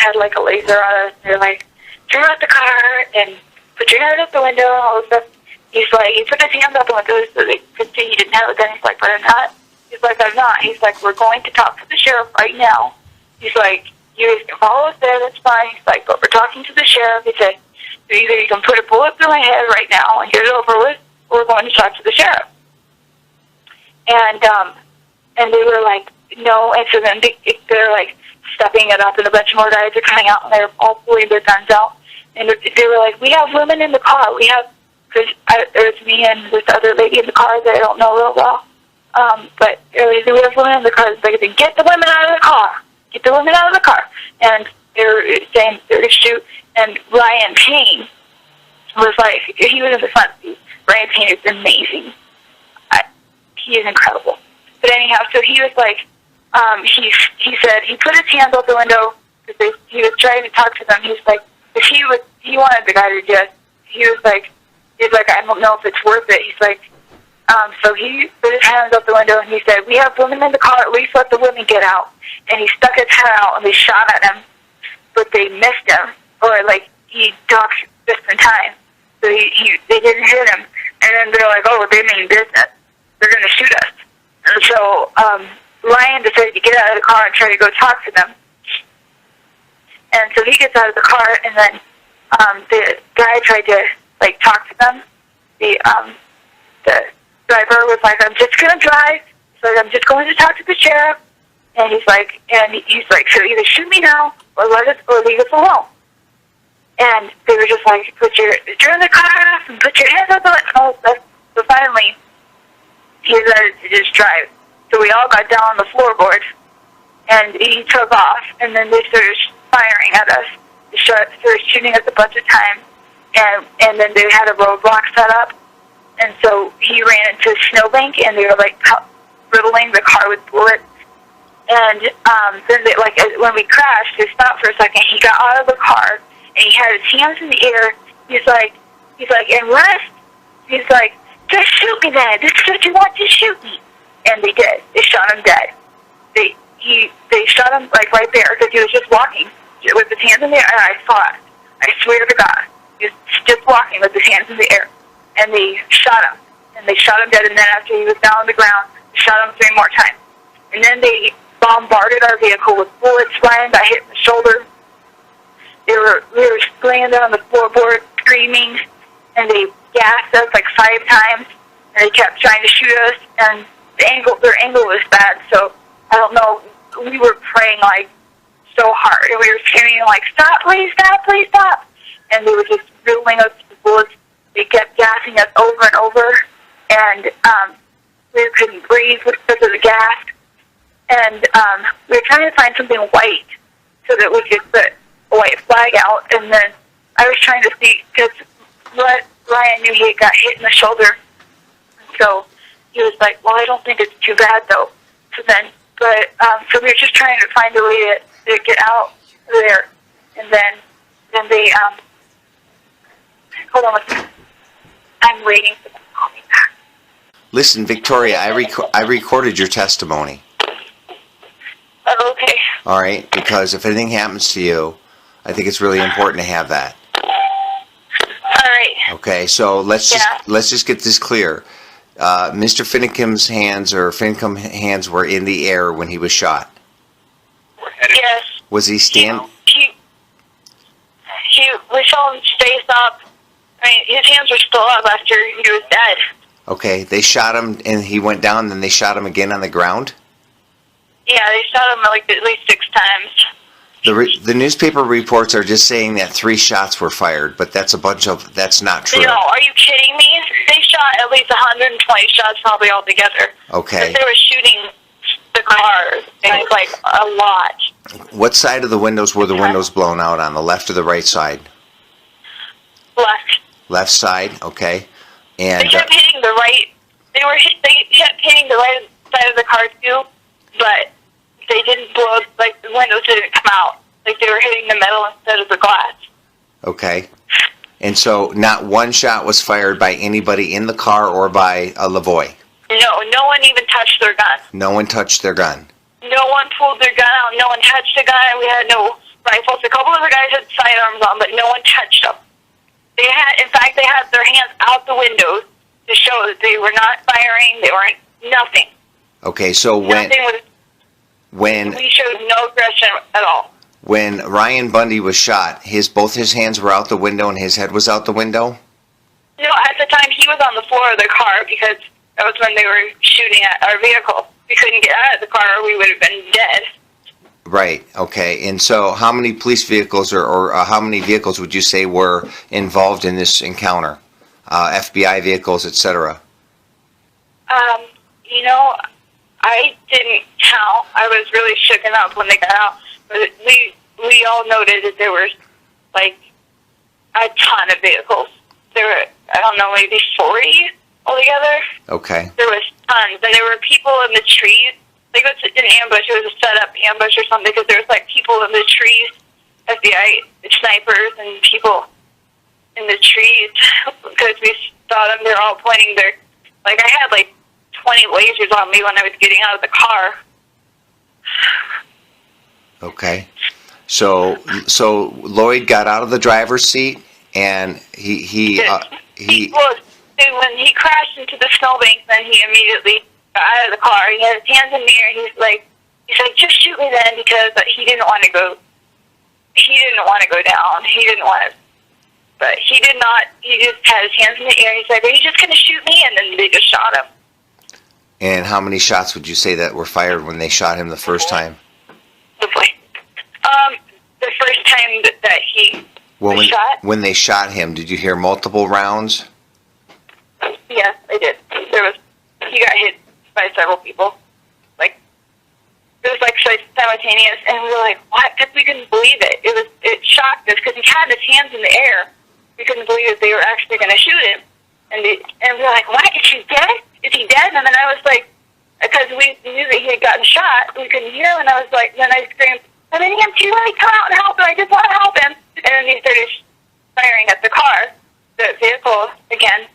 had like a laser on us. They're like, turn out the car and put your head out the window and all this stuff. He's like, he put his hands out the window so they could see he didn't have a gun. He's like, but I'm not. He's like, I'm not. He's like, we're going to talk to the sheriff right now. He's like, you guys can follow us there, that's fine. He's like, but we're talking to the sheriff. He said, either you can put a bullet through my head right now and get it over with, or we're going to talk to the sheriff. And they were like, no. And so then they're like stepping it up, and a bunch more guys are coming out, and they're all pulling their guns out. And they were like, we have women in the car. We have, because there's me and this other lady in the car that I don't know real well. But we have women in the car. They said, get the women out of the car. Get the women out of the car. And they're saying they're going to shoot. And Ryan Payne was like, he was in the front seat. Ryan Payne is amazing. He is incredible. But anyhow, so he was like, he said he put his hands out the window because he was trying to talk to them. He was like, if he wanted the guy to just, he was like, I don't know if it's worth it. He's like, so he put his hands out the window and he said, we have women in the car, at least let the women get out. And he stuck his head out and they shot at him, but they missed him, or like he ducked just in time. So they didn't hit him. And then they're like, oh, they mean business. They're going to shoot us. And so Ryan decided to get out of the car and try to go talk to them. And so he gets out of the car, and then the guy tried to like talk to them. The driver was like, I'm just going to drive. So I'm just going to talk to the sheriff. And he's like, so either shoot me now or leave us alone. And they were just like, turn the car off and put your hands up on it. So finally, he decided to just drive. So we all got down on the floorboard, and he took off, and then they started firing at us. They started shooting us a bunch of times, and then they had a roadblock set up, and so he ran into a snowbank, and they were like riddling the car with bullets. And then they, like, when we crashed, they stopped for a second. He got out of the car, and he had his hands in the air. He's like, and rest. He's like, just shoot me then. This is what you want, to shoot me. And they did. They shot him dead. They shot him like right there because he was just walking with his hands in the air. And I saw it. I swear to God, he was just walking with his hands in the air. And they shot him. And they shot him dead. And then after he was down on the ground, they shot him 3 more times. And then they bombarded our vehicle with bullets. Ryan got hit in the shoulder. We were laying there on the floorboard screaming, and they gassed us like 5 times, and they kept trying to shoot us, and their angle was bad, so I don't know, we were praying like so hard, and we were screaming like, stop, please stop, please stop, and they were just riddling us with bullets. They kept gassing us over and over, and we couldn't breathe because of the gas, and we were trying to find something white so that we could put a white flag out, and then I was trying to see, because Ryan knew he got hit in the shoulder, so he was like, well, I don't think it's too bad, though. So we were just trying to find a way to get out there, and then they, hold on a second. I'm waiting for them to call me back. Listen, Victoria, I recorded your testimony. Oh, okay. All right, because if anything happens to you, I think it's really important to have that. All right. Okay, so let's just get this clear. Mr. Finnecom's hands were in the air when he was shot. Yes. Was he standing? We saw him face up. I mean, his hands were still up after he was dead. Okay, they shot him and he went down, then they shot him again on the ground? Yeah, they shot him like at least 6 times. The newspaper reports are just saying that 3 shots were fired, but that's not true. No, are you kidding me? They shot at least 120 shots probably altogether. Okay. Because they were shooting the car, and like a lot. What side of the windows were the windows blown out on, the left or the right side? Left. Left side, okay. And they kept hitting the right. They kept hitting the right side of the car too, but they didn't blow. Like the windows didn't come out. Like they were hitting the metal instead of the glass. Okay. And so, not one shot was fired by anybody in the car or by a LaVoy? No one even touched their gun. No one touched their gun? No one pulled their gun out. No one touched the gun. We had no rifles. A couple of the guys had sidearms on, but no one touched them. In fact, they had their hands out the windows to show that they were not firing. They weren't nothing. Okay, so when we showed no aggression at all. When Ryan Bundy was shot, both his hands were out the window and his head was out the window? No, at the time he was on the floor of the car because that was when they were shooting at our vehicle. We couldn't get out of the car or we would have been dead. Right, okay. And so how many police vehicles or how many vehicles would you say were involved in this encounter? FBI vehicles, etc. You know, I didn't count. I was really shooken up when they got out. But we all noted that there was, like, a ton of vehicles. There were, I don't know, maybe 40 altogether. Okay. There was tons. And there were people in the trees. Like, it was an ambush. It was a set-up ambush or something because there was, like, people in the trees, FBI snipers and people in the trees because we saw them. They're all pointing their, like, I had, like, 20 lasers on me when I was getting out of the car. Okay. So Lloyd got out of the driver's seat and he well, when he crashed into the snowbank, then he immediately got out of the car. He had his hands in the air. He's like, just shoot me then, because he didn't want to go. He didn't want to go down. He didn't want to. But he did not. He just had his hands in the air. He's like, are you just going to shoot me? And then they just shot him. And how many shots would you say that were fired when they shot him the first time? The first time that he was shot. When they shot him, did you hear multiple rounds? Yes, I did. He got hit by several people. Like, it was like simultaneous, and we were like, what? Because we couldn't believe it. It shocked us because he had his hands in the air. We couldn't believe that they were actually going to shoot him. And we were like, what? Is he dead? Is he dead? And then I was like, because we knew that he had gotten shot, we couldn't hear him, and I was like, then I screamed, I'm in EMT, let me come out and help him, I just want to help him. And then he started firing at the car, the vehicle again,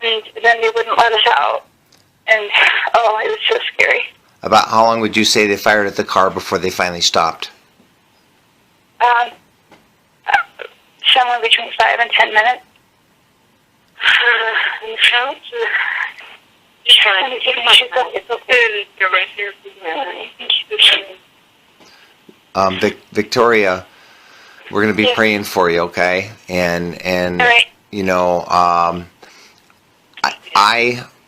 and then they wouldn't let us out. And, it was so scary. About how long would you say they fired at the car before they finally stopped? Somewhere between 5 and 10 minutes. Victoria, we're going to be praying for you, okay? And right. You know, I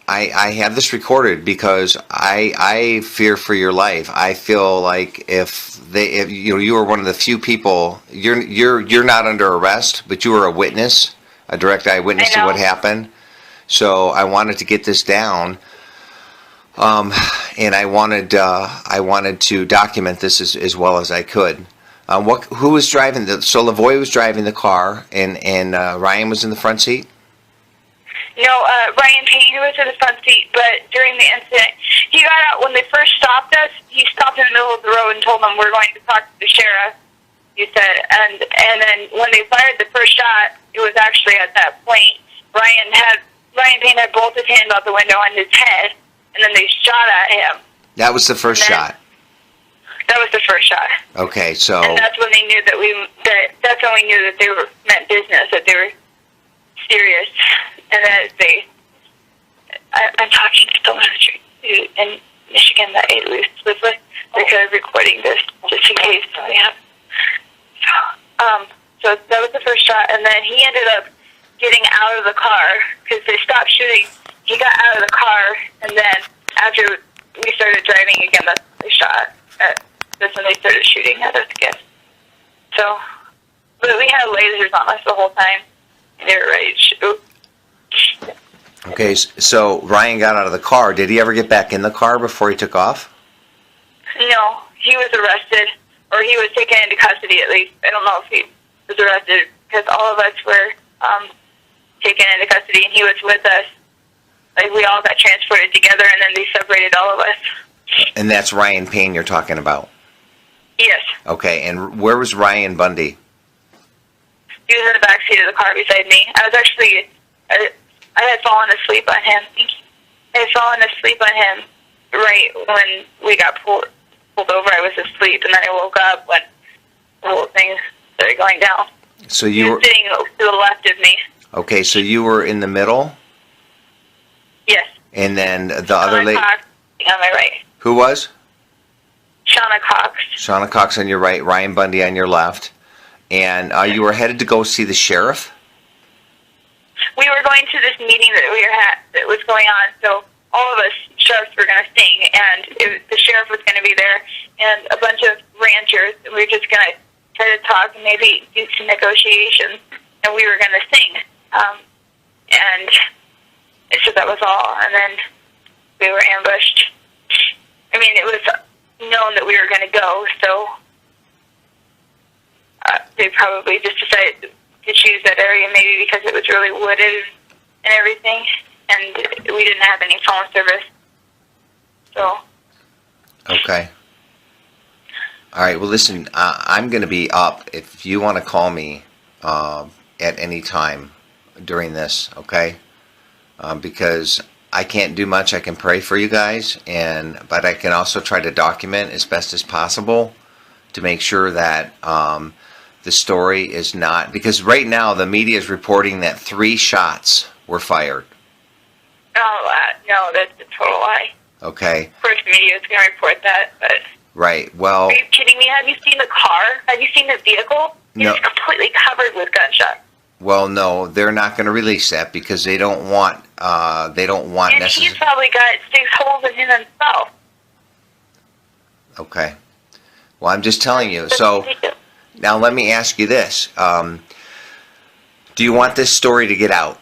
have this recorded because I fear for your life. I feel like if you were one of the few people, you're not under arrest, but you were a witness, a direct eyewitness to what happened. So I wanted to get this down, and I wanted to document this as well as I could. Who was driving so LaVoy was driving the car, and Ryan was in the front seat? No, Ryan Payne was in the front seat, but during the incident, he got out. When they first stopped us, he stopped in the middle of the road and told them, we're going to talk to the sheriff, he said. And then when they fired the first shot, it was actually at that point, Ryan Payne had both his hands out the window on his head, and then they shot at him. That was the first shot? That was the first shot. Okay, so... And that's when they knew that's when we knew that they meant business, that they were serious, and that I'm talking to someone in Michigan that I live with, they're recording this just in case. So that was the first shot, and then he ended up getting out of the car because they stopped shooting. He got out of the car, and then after we started driving again, that's when they shot. That's when they started shooting at us again. So, but we had lasers on us the whole time. They were ready to shoot. Okay, so Ryan got out of the car. Did he ever get back in the car before he took off? No, he was arrested, or he was taken into custody at least. I don't know if he was arrested because all of us were taken into custody, and he was with us. Like, we all got transported together, and then they separated all of us. And that's Ryan Payne you're talking about? Yes. Okay, and where was Ryan Bundy? He was in the back seat of the car beside me. I was actually, I had fallen asleep on him. I had fallen asleep on him right when we got pulled over. I was asleep, and then I woke up when the whole thing started going down. So He you was were sitting to the left of me. okay. So you were in the middle, Yes. and then the other Shauna lady. Cox on my right. Who was? Shauna Cox. Shauna Cox on your right, Ryan Bundy on your left, and you were headed to go see the sheriff. We were going to this meeting that was going on, so all of us sheriffs were going to sing, and the sheriff was going to be there, and a bunch of ranchers, and we were just going to try to talk and maybe do some negotiations, and we were going to sing. And so that was all, and then we were ambushed. I mean, it was known that we were going to go, so they probably just decided to choose that area maybe because it was really wooded and everything, and we didn't have any phone service. So. Okay. All right. Well, listen, I'm going to be up if you want to call me at any time during this, okay? Because I can't do much. I can pray for you guys, but I can also try to document as best as possible to make sure that the story is not, because right now the media is reporting that 3 shots were fired. Oh, no, that's a total lie. Okay. Of course, the media is going to report that, but. Right. Well. Are you kidding me? Have you seen the car? Have you seen the vehicle? No. It's completely covered with gunshots. Well, no, they're not going to release that because they don't want. And he's probably got 6 holes in him himself. Okay. Well, I'm just telling you. So now let me ask you this: do you want this story to get out?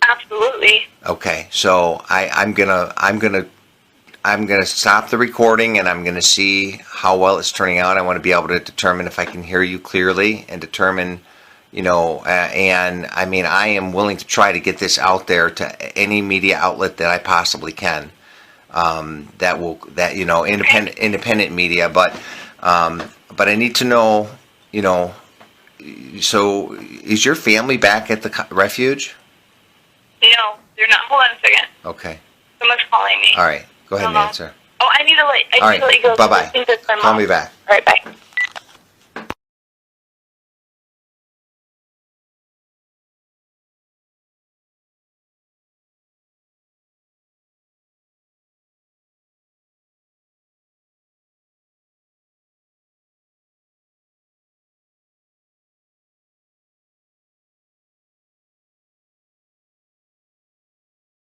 Absolutely. Okay. So I'm gonna stop the recording and I'm gonna see how well it's turning out. I want to be able to determine if I can hear you clearly and determine. And I mean, I am willing to try to get this out there to any media outlet that I possibly can. Independent media, but I need to know, so is your family back at the refuge? No, they're not. Hold on a second. Okay. Someone's calling me. All right. Go ahead and answer. Oh, I need to let you go. Bye-bye. Call me back. All right, bye.